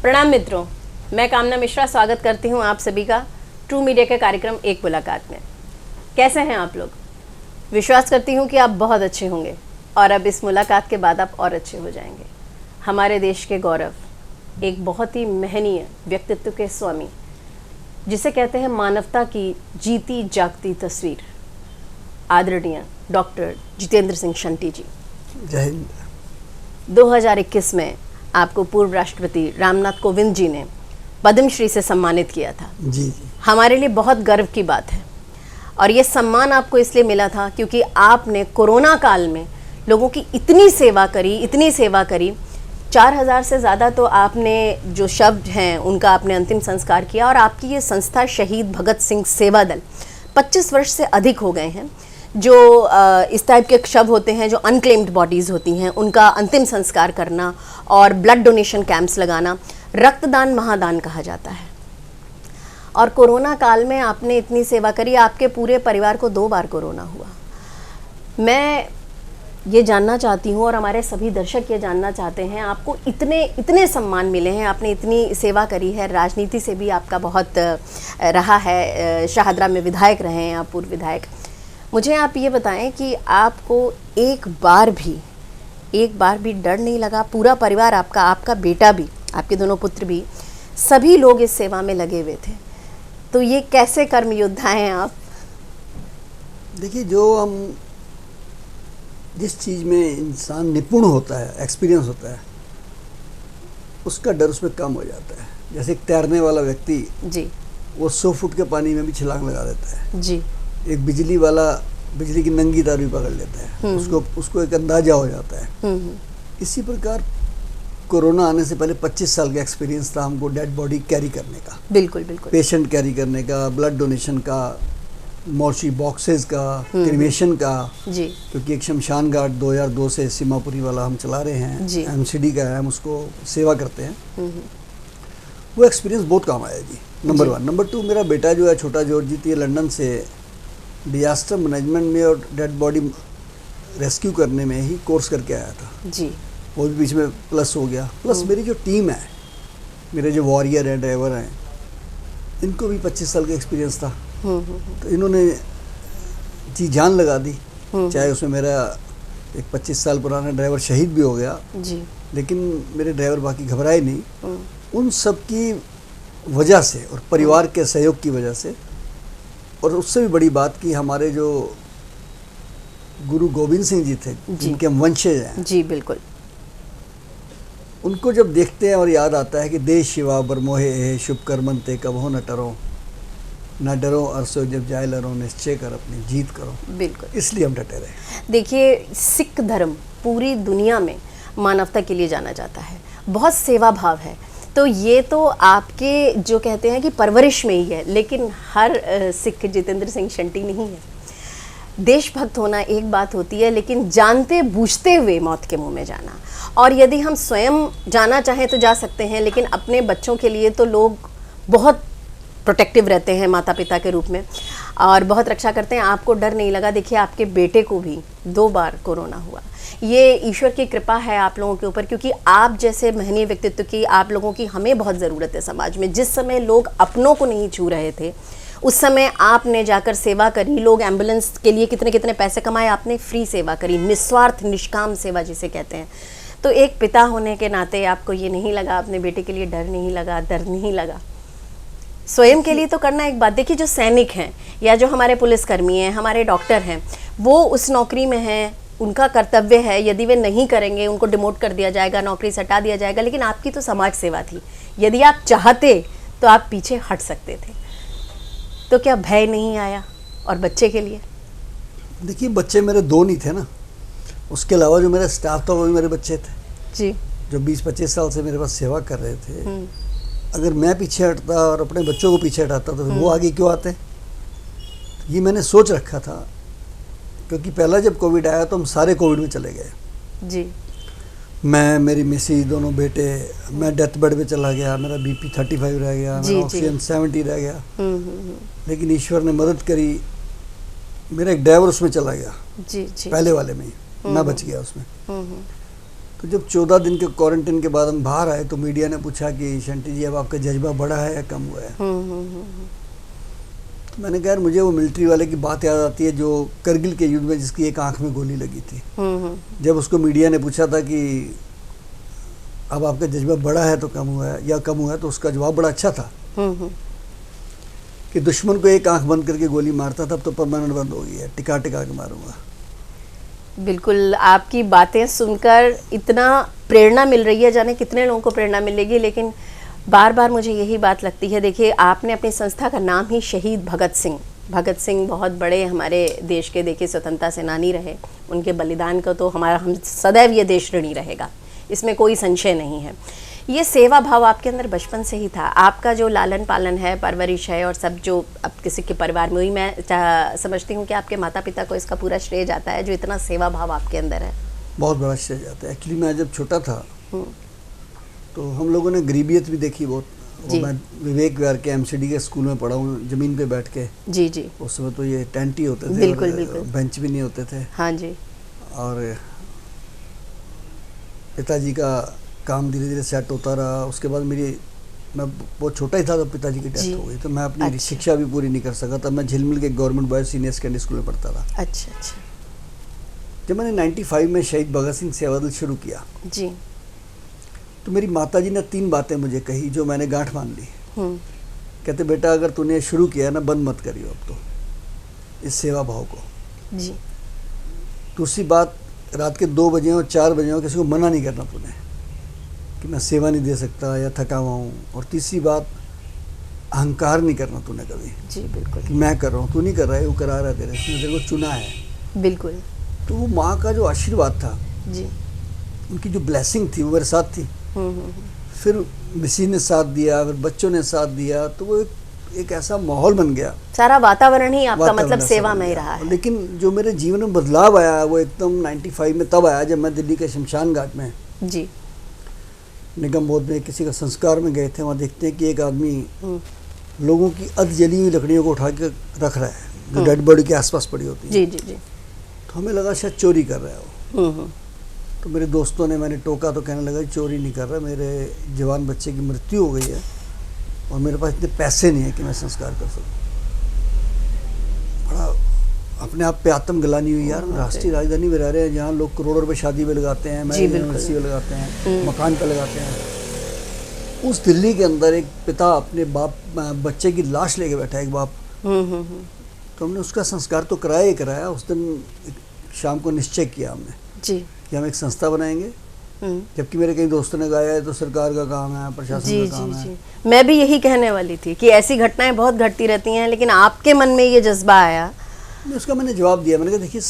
प्रणाम मित्रों, मैं कामना मिश्रा स्वागत करती हूं आप सभी का ट्रू मीडिया के कार्यक्रम एक मुलाकात में। कैसे हैं आप लोग? विश्वास करती हूं कि आप बहुत अच्छे होंगे और अब इस मुलाकात के बाद आप और अच्छे हो जाएंगे। हमारे देश के गौरव, एक बहुत ही महनीय व्यक्तित्व के स्वामी, जिसे कहते हैं मानवता की जीती जागती तस्वीर, आदरणीय डॉक्टर जितेंद्र सिंह शंटी जी। जय हिंद। 2021 में आपको पूर्व राष्ट्रपति रामनाथ कोविंद जी ने पद्मश्री से सम्मानित किया था। जी। हमारे लिए बहुत गर्व की बात है और ये सम्मान आपको इसलिए मिला था क्योंकि आपने कोरोना काल में लोगों की इतनी सेवा करी। 4000 से ज़्यादा तो आपने जो शब्द हैं उनका आपने अंतिम संस्कार किया और आपकी ये संस्था शहीद भगत सिंह सेवा दल 25 वर्ष से अधिक हो गए हैं। जो इस टाइप के शव होते हैं, जो अनक्लेम्ड बॉडीज़ होती हैं, उनका अंतिम संस्कार करना और ब्लड डोनेशन कैंप्स लगाना रक्तदान महादान कहा जाता है। और कोरोना काल में आपने इतनी सेवा करी, आपके पूरे परिवार को 2 बार कोरोना हुआ। मैं ये जानना चाहती हूँ और हमारे सभी दर्शक ये जानना चाहते हैं, आपको इतने सम्मान मिले हैं, आपने इतनी सेवा करी है, राजनीति से भी आपका बहुत रहा है, शाहदरा में विधायक रहे हैं आप, पूर्व विधायक। मुझे आप ये बताएं कि आपको एक बार भी डर नहीं लगा? पूरा परिवार आपका बेटा भी, आपके दोनों पुत्र भी, सभी लोग इस सेवा में लगे हुए थे, तो ये कैसे कर्म योद्धा हैं आप? देखिए, जिस चीज़ में इंसान निपुण होता है, एक्सपीरियंस होता है, उसका डर उसमें कम हो जाता है। जैसे एक तैरने वाला व्यक्ति जी, वो 100 फुट के पानी में भी छलांग लगा देता है जी। एक बिजली वाला बिजली की नंगी तार भी पकड़ लेता है, उसको एक अंदाजा हो जाता है। इसी प्रकार कोरोना आने से पहले 25 साल का एक्सपीरियंस था हमको डेड बॉडी कैरी करने का। बिल्कुल, पेशेंट कैरी करने का, ब्लड डोनेशन का, मोर्ची बॉक्सेस का, क्रीमेशन का जी। क्योंकि एक शमशान घाट 2002 से सीमापुरी वाला हम चला रहे हैं, MCD का है, हम उसको सेवा करते हैं। वो एक्सपीरियंस बहुत काम आया जी, नंबर 1। नंबर 2, मेरा बेटा जो है छोटा जॉर्जित, ये लंदन से डिजास्टर मैनेजमेंट में और डेड बॉडी रेस्क्यू करने में ही कोर्स करके आया था जी। वो भी बीच में प्लस हो गया। प्लस मेरी जो टीम है, मेरे जो वॉरियर हैं, ड्राइवर हैं, इनको भी 25 साल का एक्सपीरियंस था। तो इन्होंने जी जान लगा दी। चाहे उसमें मेरा एक 25 साल पुराना ड्राइवर शहीद भी हो गया जी, लेकिन मेरे ड्राइवर बाकी घबराए नहीं। उन सब की वजह से और परिवार के सहयोग की वजह से, और उससे भी बड़ी बात कि हमारे जो गुरु गोविंद सिंह जी थे, जिनके हम वंशज हैं जी, बिल्कुल, उनको जब देखते हैं और याद आता है कि देश शिवा बरमोहे शुभ कर्मंते कब हो न टरो, न डरो अरसो जब जाए लरो, निश्चय कर अपनी जीत करो। बिल्कुल, इसलिए हम डटे रहे। देखिए, सिख धर्म पूरी दुनिया में मानवता के लिए जाना जाता है, बहुत सेवा भाव है, तो ये तो आपके जो कहते हैं कि परवरिश में ही है, लेकिन हर सिख जितेंद्र सिंह शंटी नहीं है। देशभक्त होना एक बात होती है, लेकिन जानते बूझते हुए मौत के मुंह में जाना, और यदि हम स्वयं जाना चाहें तो जा सकते हैं, लेकिन अपने बच्चों के लिए तो लोग बहुत प्रोटेक्टिव रहते हैं माता पिता के रूप में और बहुत रक्षा करते हैं। आपको डर नहीं लगा? देखिए, आपके बेटे को भी 2 बार कोरोना हुआ। ये ईश्वर की कृपा है आप लोगों के ऊपर, क्योंकि आप जैसे महनीय व्यक्तित्व की, आप लोगों की हमें बहुत ज़रूरत है समाज में। जिस समय लोग अपनों को नहीं छू रहे थे, उस समय आपने जाकर सेवा करी। लोग एम्बुलेंस के लिए कितने पैसे कमाए, आपने फ्री सेवा करी, निस्वार्थ निष्काम सेवा जिसे कहते हैं। तो एक पिता होने के नाते आपको ये नहीं लगा, अपने बेटे के लिए डर नहीं लगा, दर्द नहीं लगा? स्वयं के लिए तो करना एक बात। देखिए, जो सैनिक हैं या जो हमारे पुलिसकर्मी हैं, हमारे डॉक्टर हैं, वो उस नौकरी में हैं, उनका कर्तव्य है। यदि वे नहीं करेंगे, उनको डिमोट कर दिया जाएगा, नौकरी से हटा दिया जाएगा। लेकिन आपकी तो समाज सेवा थी, यदि आप चाहते तो आप पीछे हट सकते थे। तो क्या भय नहीं आया? और बच्चे के लिए? देखिए, बच्चे मेरे 2 नहीं थे ना, उसके अलावा जो मेरा स्टाफ था वो भी मेरे बच्चे थे जी, जो 20-25 साल से मेरे पास सेवा कर रहे थे। अगर मैं पीछे हटता और अपने बच्चों को पीछे हटाता तो वो आगे क्यों आते? ये मैंने सोच रखा था, क्योंकि पहला जब कोविड आया तो हम सारे कोविड में चले गए जी। मैं, मेरी मिसी, दोनों बेटे, मैं डेथ बेड पे चला गया, मेरा BP 35 रह गया, मेरा ऑक्सीजन 70 रह गया। लेकिन ईश्वर ने मदद करी, मेरा एक ड्राइवर उसमें चला गया जी, पहले वाले में ही, मैं बच गया उसमें। तो जब 14 दिन के क्वारंटाइन के बाद हम बाहर आए तो मीडिया ने पूछा कि शंटी जी अब आपका जज्बा बढ़ा है या कम हुआ है। तो मैंने कहा यार मुझे वो मिलिट्री वाले की बात याद आती है जो करगिल के युद्ध में जिसकी एक आंख में गोली लगी थी। जब उसको मीडिया ने पूछा था कि अब आपका जज्बा बढ़ा है तो कम हुआ है या कम हुआ है, तो उसका जवाब बड़ा अच्छा था कि दुश्मन को एक आंख बंद करके गोली मारता था, अब तो परमानेंट बंद हो गई है, टिका टिका के मारूंगा। बिल्कुल, आपकी बातें सुनकर इतना प्रेरणा मिल रही है, जाने कितने लोगों को प्रेरणा मिलेगी, लेकिन बार बार मुझे यही बात लगती है। देखिए, आपने अपनी संस्था का नाम ही शहीद भगत सिंह बहुत बड़े हमारे देश के देखिए स्वतंत्रता सेनानी रहे। उनके बलिदान का तो हम सदैव ये देश ऋणी रहेगा, इसमें कोई संशय नहीं है। ये सेवा भाव आपके अंदर बचपन से ही था। आपका जो लालन पालन है, परवरिश है और सब जो अब किसी के परिवार में हुई, मैं समझती हूँ कि आपके माता पिता को इसका पूरा श्रेय जाता है, जो इतना सेवा भाव आपके अंदर है। बहुत बड़ा श्रेय जाता है। एक्चुअली मैं जब छोटा था तो हम लोगों ने गरीबियत भी देखी बहुत। मैं विवेक विहार के एमसीडी के स्कूल में पढ़ा हूँ, जमीन पे बैठ के। जी जी। उस समय तो ये टेंट ही होते थे, बिल्कुल बिल्कुल, बेंच भी नहीं होते थे। हाँ जी। और पिताजी का काम धीरे धीरे सेट होता रहा। उसके बाद मैं बहुत छोटा ही था तो पिताजी की डेथ हो गई, तो मैं अपनी शिक्षा भी पूरी नहीं कर सका। तब मैं झिलमिल के government boys senior secondary school में पढ़ता था। अच्छा अच्छा। जब मैंने 95 में शहीद भगत सिंह सेवा दल शुरू किया जी, तो मेरी माताजी ने 3 बातें मुझे कही जो मैंने गांठ मान ली। कहते बेटा अगर तूने शुरू किया ना, बंद मत करियो अब तो इस सेवा भाव को। जी। दूसरी बात, रात के 2 बजे और 4 बजे किसी को मना नहीं करना तूने कि मैं सेवा नहीं दे सकता या थका हुआ हूँ। और तीसरी बात, अहंकार नहीं करना तूने कभी। जी बिल्कुल। कि मैं कर रहा हूँ, तू नहीं कर रहा है, वो करा रहा है तेरे को चुना है। बिल्कुल। तो वो माँ का जो आशीर्वाद था जी, उनकी जो ब्लेसिंग थी वो मेरे साथ थी। फिर मिसी ने साथ दिया, फिर बच्चों ने साथ दिया, तो वो एक ऐसा माहौल बन गया। सारा वातावरण ही आपका मतलब सेवा में ही रहा है। लेकिन जो मेरे जीवन में बदलाव आया वो एकदम 95 में तब आया जब मैं दिल्ली के शमशान घाट में जी निगम बोध में किसी का संस्कार में गए थे। वहाँ देखते हैं कि एक आदमी लोगों की अध जली हुई लकड़ियों को उठा के रख रहा है जो डेड बॉडी के आसपास पड़ी होती है। जी जी जी। तो हमें लगा शायद चोरी कर रहा है वो। तो मेरे दोस्तों ने, मैंने टोका तो कहने लगा चोरी नहीं कर रहा, मेरे जवान बच्चे की मृत्यु हो गई है और मेरे पास इतने पैसे नहीं है कि मैं संस्कार कर सकूं। बड़ा अपने आप पे आत्मग्लानि हुई यार। राष्ट्रीय राजधानी में रह रहे हैं जहाँ लोग करोड़ों रुपए शादी में लगाते हैं, यूनिवर्सिटी में लगाते हैं, मकान पे लगाते हैं। उस दिल्ली के अंदर एक पिता अपने बच्चे की लाश लेके बैठा है, एक बाप। तो हमने उसका संस्कार तो कराया ही कराया। उस दिन शाम को निश्चय किया हमने जी कि हम एक संस्था बनाएंगे। जबकि मेरे कई दोस्तों ने कहा है तो सरकार का काम है, प्रशासन का काम है। मैं भी यही कहने वाली थी कि ऐसी घटनाएं बहुत घटती रहती हैं, लेकिन आपके मन में ये जज्बा आया। उसका मैंने जवाब दिया। मैंने कहा देखिए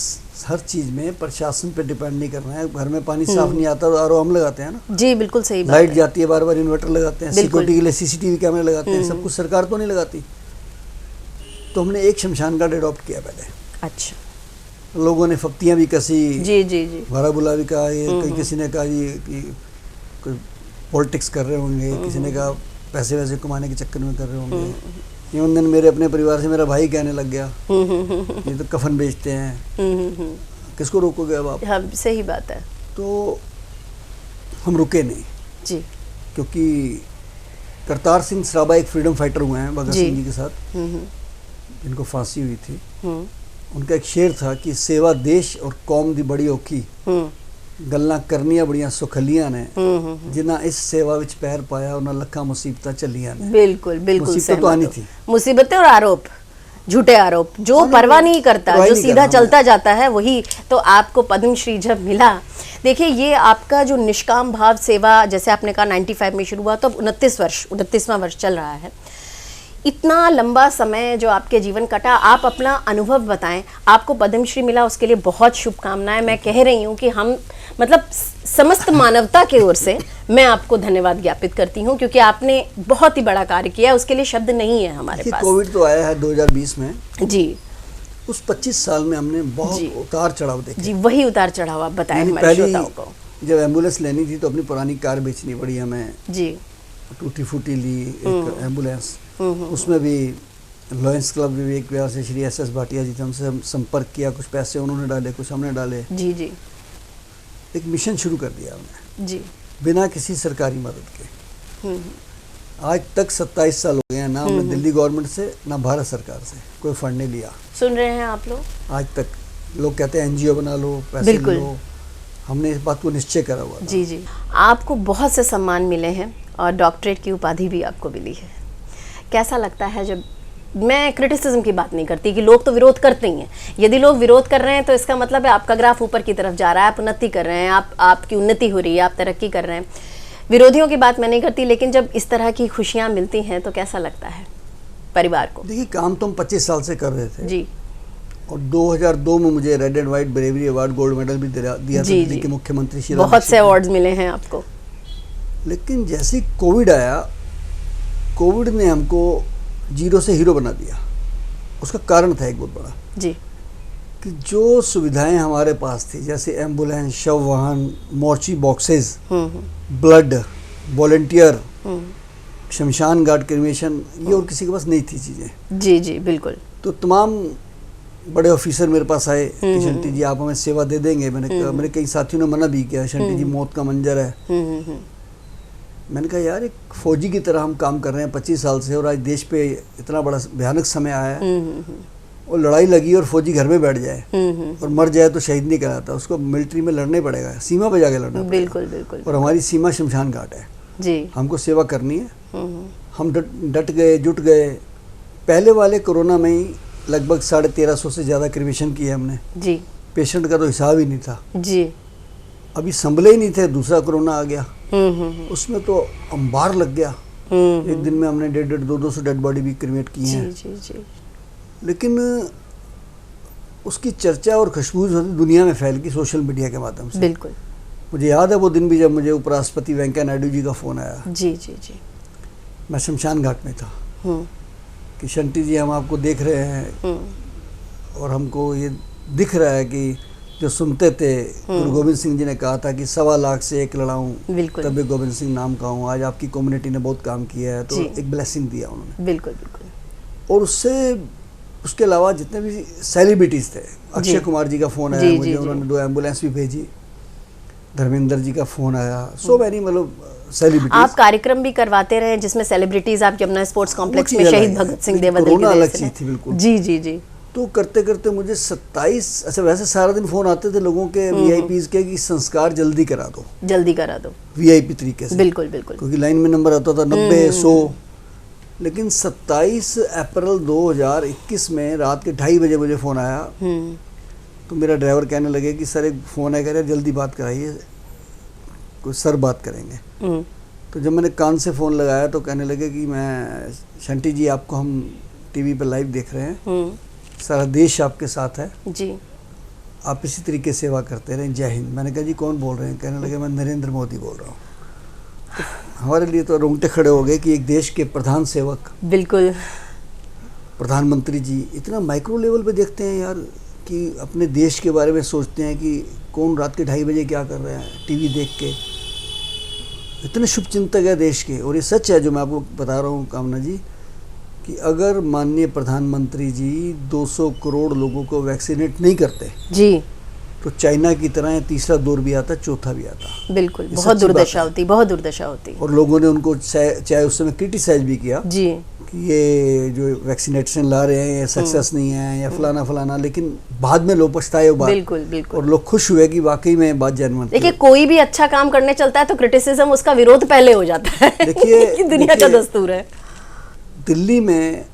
हर चीज़ में प्रशासन पे डिपेंड नहीं करना है। घर में पानी साफ नहीं आता तो आरओ हम लगाते हैं ना। जी बिल्कुल सही बात। लाइट जाती है बार बार, इन्वर्टर लगाते हैं, सिक्योरिटी के लिए सीसीटीवी कैमरे लगाते हैं, सब कुछ सरकार तो नहीं लगाती। तो हमने एक शमशान घाट अडॉप्ट किया पहले। अच्छा। लोगों ने फक्तियाँ भी कसी, जी जी जी, भरा बुला भी कहा, ये किसी ने कहा ये कि कोई पॉलिटिक्स कर रहे होंगे, किसी ने कहा पैसे वैसे कमाने के चक्कर में कर रहे होंगे। उन दिन मेरे अपने परिवार से मेरा भाई कहने लग गया ये तो कफन बेचते हैं, किसको रोकोगे अब आप। हाँ सही बात है। तो हम रुके नहीं जी, क्योंकि करतार सिंह सराबा एक फ्रीडम फाइटर हुए हैं भगत सिंह जी के साथ, जिनको फांसी हुई थी। उनका एक शेर था कि सेवा देश और कौम दी बड़ी औखी, गल्लां करनियां बड़ियां सुखलियां ने, जिन्हां इस सेवा विच पैर पाया उन्हां लखां मुसीबतां चलियां ने। बिल्कुल बिल्कुल मुसीबत तो आनी थी। मुसीबतें और आरोप, झूठे आरोप, जो परवाह नहीं करता, जो सीधा चलता जाता है वही। तो आपको पद्मश्री जब मिला, देखिए ये आपका जो निष्काम भाव सेवा, जैसे आपने कहा 95 में शुरू हुआ, तो अब 29वां वर्ष चल रहा है। इतना लंबा समय जो आपके जीवन कटा, आप अपना अनुभव बताएं। आपको पद्मश्री मिला, उसके लिए बहुत शुभकामनाएं। मैं कह रही हूँ कि हम मतलब समस्त मानवता की ओर से मैं आपको धन्यवाद ज्ञापित करती हूँ, क्योंकि आपने बहुत ही बड़ा कार्य किया है। उसके लिए शब्द नहीं है हमारे पास। कोविड तो आया है 2020 में जी, उस 25 साल में हमने बहुत उतार चढ़ाव देखे। जी, वही उतार चढ़ाव आप बताएं हमारे श्रोताओं को। जब एम्बुलेंस लेनी थी तो अपनी पुरानी कार बेचनी पड़ी हमें। जी, टूटी फूटी ली एक एम्बुलेंस। उसमें भी लॉयंस क्लब विवेक विहार से श्री एस भाटिया जी थे, हमसे संपर्क किया, कुछ पैसे उन्होंने डाले, कुछ हमने डाले। जी जी, एक मिशन शुरू कर दिया हमने। जी। बिना किसी सरकारी मदद के। आज तक 27 साल हो गए हैं, ना हमने दिल्ली गवर्नमेंट से ना भारत सरकार से कोई फंड नहीं लिया। सुन रहे हैं आप लोग? आज तक लोग कहते हैं एनजीओ बना लो, पैसे लो, हमने इस बात को निश्चय करा हुआ था। जी जी। आपको बहुत से सम्मान मिले हैं और डॉक्टरेट की उपाधि भी आपको मिली है। कैसा लगता है जब, मैं क्रिटिसिज्म की बात नहीं करती कि लोग तो विरोध करते ही हैं, यदि लोग विरोध कर रहे हैं तो इसका मतलब है आपका ग्राफ ऊपर की तरफ जा रहा है, आप उन्नति कर रहे हैं, आपकी उन्नति हो रही है, आप तरक्की कर रहे हैं। विरोधियों की बात मैं नहीं करती, लेकिन जब इस तरह की खुशियां मिलती हैं तो कैसा लगता है परिवार को? देखिए, काम तो हम 25 साल से कर रहे थे जी, और 2002 में मुझे red and white bravery award gold medal भी दिया था दिल्ली के मुख्यमंत्री श्री बहुत से अवार्ड्स मिले हैं आपको। लेकिन जैसे ही कोविड आया, कोविड ने हमको जीरो से हीरो बना दिया। उसका कारण था एक बहुत बड़ा जी, कि जो सुविधाएं हमारे पास थी, जैसे एम्बुलेंस, शव वाहन, मोर्ची बॉक्सेस, ब्लड, वॉलंटियर, शमशान घाट, क्रिमेशन, ये और किसी के पास नहीं थी चीज़ें। जी जी बिल्कुल। तो तमाम बड़े ऑफिसर मेरे पास आए कि शंटी जी आप हमें सेवा दे देंगे। मैंने कहा, मेरे कई साथियों ने मना भी किया, शंटी जी मौत का मंजर है। मैंने कहा यार, एक फौजी की तरह हम काम कर रहे हैं 25 साल से, और आज देश पे इतना बड़ा भयानक समय आया है और लड़ाई लगी और फौजी घर में बैठ जाए और मर जाए तो शहीद नहीं कहलाता, उसको मिलिट्री में लड़ना ही पड़ेगा, सीमा पे जाके लड़ना पड़ेगा। बिल्कुल बिल्कुल। और हमारी सीमा शमशान घाट है जी, हमको सेवा करनी है। हम डट गए, जुट गए। पहले वाले कोरोना में ही लगभग 1350 से ज़्यादा क्रिमेशन किए हमने जी। पेशेंट का तो हिसाब ही नहीं था जी। अभी संभले ही नहीं थे, दूसरा कोरोना आ गया। उसमें तो अंबार लग गया। एक दिन में हमने 150-200 डेड बॉडी भी क्रिमेट की हैं। जी जी जी। लेकिन उसकी चर्चा और खुशबू दुनिया में फैल गई सोशल मीडिया के माध्यम से। बिल्कुल। मुझे याद है वो दिन भी जब मुझे उपराष्ट्रपति वेंकैया नायडू जी का फ़ोन आया। जी जी जी। मैं शमशान घाट में था कि शंटी जी हम आपको देख रहे हैं और हमको ये दिख रहा है कि जो सुनते थे, गुरु गोविंद सिंह जी ने कहा था कि 1.25 लाख से एक लड़ाऊं तब भी गोविंद सिंह नाम का हूँ। आज आपकी कम्युनिटी ने बहुत काम किया है, तो एक ब्लेसिंग दिया उन्होंने। बिल्कुल बिल्कुल। और उसके अलावा जितने भी सेलिब्रिटीज़ थे, अक्षय कुमार जी का फ़ोन आया मुझे, उन्होंने 2 एम्बुलेंस भी भेजी। धर्मेंद्र जी का फ़ोन आया, सो मैनी, मतलब सेलिब्रिटीज। आप कार्यक्रम भी करवाते रहे जिसमें सेलिब्रिटीज, आप यमुना स्पोर्ट्स कॉम्प्लेक्स में शहीद भगत सिंह देवधर की अलग चीज़ थी बिल्कुल। जी जी जी। तो करते करते मुझे 27, अच्छा वैसे सारा दिन फ़ोन आते थे लोगों के वीआईपीज़ के कि संस्कार जल्दी करा दो, जल्दी करा दो, वीआईपी तरीके से। बिल्कुल बिल्कुल। क्योंकि लाइन में नंबर आता था 90, 100। लेकिन 27 अप्रैल 2021 में रात के 2:30 बजे मुझे फ़ोन आया। तो मेरा ड्राइवर कहने लगे कि सर एक फ़ोन है, कह रहे जल्दी बात कराइए, कुछ सर बात करेंगे। तो जब मैंने कान से फ़ोन लगाया तो कहने लगे कि मैं शंटी जी आपको हम टीवी पर लाइव देख रहे हैं, सारा देश आपके साथ है जी, आप इसी तरीके सेवा करते रहें, जय हिंद। मैंने कहा जी कौन बोल रहे हैं? कहने लगे मैं नरेंद्र मोदी बोल रहा हूँ। तो हमारे लिए तो रोंगटे खड़े हो गए कि एक देश के प्रधान सेवक, बिल्कुल, प्रधानमंत्री जी इतना माइक्रो लेवल पे देखते हैं यार, कि अपने देश के बारे में सोचते हैं कि कौन रात के 2:30 बजे क्या कर रहे हैं टीवी देख के। इतने शुभ चिंतक है देश के। और ये सच है जो मैं आपको बता रहा हूँ कामना जी, कि अगर माननीय प्रधानमंत्री जी 200 करोड़ लोगों को वैक्सीनेट नहीं करते जी, तो चाइना की तरह तीसरा दौर भी आता, चौथा भी आता। बिल्कुल, बहुत दुर्दशा होती, बहुत दुर्दशा होती। और लोगों ने उनको चाहे उस समय क्रिटिसाइज भी किया जी, कि ये जो वैक्सीनेशन ला रहे हैं ये सक्सेस नहीं है या फलाना फलाना, लेकिन बाद में लोग पछताए वो बात। बिल्कुल बिल्कुल। और लोग खुश हुए कि वाकई में बात जेन्युइन थी। देखिए, कोई भी अच्छा काम करने चलता है तो क्रिटिसिज्म, उसका विरोध पहले हो जाता है। देखिए दुनिया का दस्तूर है। दिल्ली में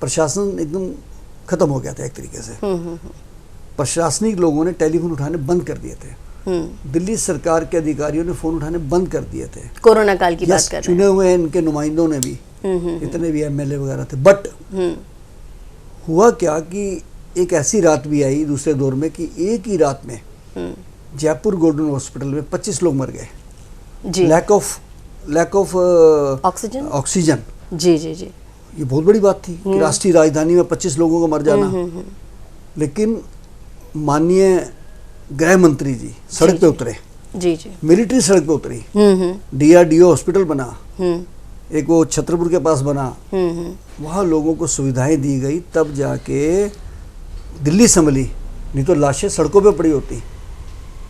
प्रशासन एकदम खत्म हो गया था एक तरीके से। प्रशासनिक लोगों ने टेलीफोन उठाने बंद कर दिए थे। दिल्ली सरकार के अधिकारियों ने फोन उठाने बंद कर दिए थे। कोरोना काल की बात कर रहे हैं। चुने हुए इनके नुमाइंदों ने भी, इतने भी एमएलए वगैरह थे। बट हुआ क्या कि एक ऐसी रात भी आई दूसरे दौर में कि एक ही रात में जयपुर गोल्डन हॉस्पिटल में 25 लोग मर गए। Lack of oxygen. जी जी जी, ये बहुत बड़ी बात थी कि राष्ट्रीय राजधानी में 25 लोगों का मर जाना। लेकिन माननीय गृह मंत्री जी सड़क पे उतरे। जी जी, मिलिट्री सड़क पे उतरी। DRDO हॉस्पिटल बना, एक वो छतरपुर के पास बना, वहाँ लोगों को सुविधाएं दी गई, तब जाके दिल्ली संभली, नहीं तो लाशें सड़कों पे पड़ी होती।